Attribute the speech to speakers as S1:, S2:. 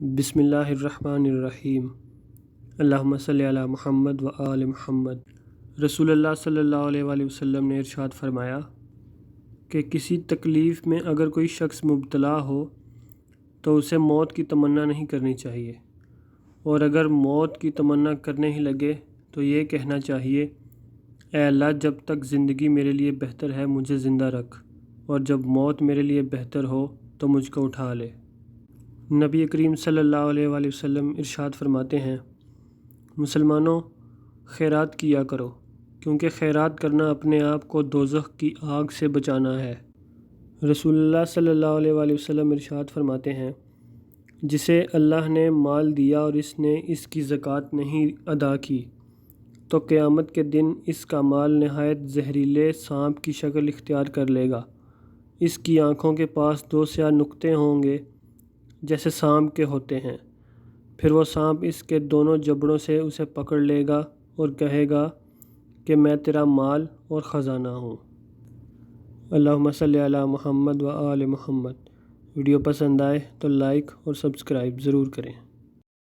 S1: بسم اللہ الرحمن الرحیم۔ اللہم صلی علی محمد و آل محمد۔ رسول اللہ صلی اللہ علیہ وآلہ وسلم نے ارشاد فرمایا کہ کسی تکلیف میں اگر کوئی شخص مبتلا ہو تو اسے موت کی تمنا نہیں کرنی چاہیے، اور اگر موت کی تمنا کرنے ہی لگے تو یہ کہنا چاہیے، اے اللہ جب تک زندگی میرے لیے بہتر ہے مجھے زندہ رکھ، اور جب موت میرے لیے بہتر ہو تو مجھ کو اٹھا لے۔ نبی کریم صلی اللہ علیہ وآلہ وسلم ارشاد فرماتے ہیں، مسلمانوں خیرات کیا کرو، کیونکہ خیرات کرنا اپنے آپ کو دوزخ کی آگ سے بچانا ہے۔ رسول اللہ صلی اللہ علیہ وآلہ وسلم ارشاد فرماتے ہیں، جسے اللہ نے مال دیا اور اس نے اس کی زکوٰۃ نہیں ادا کی تو قیامت کے دن اس کا مال نہایت زہریلے سانپ کی شکل اختیار کر لے گا۔ اس کی آنکھوں کے پاس دو سیاہ نقطے ہوں گے جیسے سانپ کے ہوتے ہیں، پھر وہ سانپ اس کے دونوں جبڑوں سے اسے پکڑ لے گا اور کہے گا کہ میں تیرا مال اور خزانہ ہوں۔ اللہم صلی علی محمد و آل محمد۔ ویڈیو پسند آئے تو لائک اور سبسکرائب ضرور کریں۔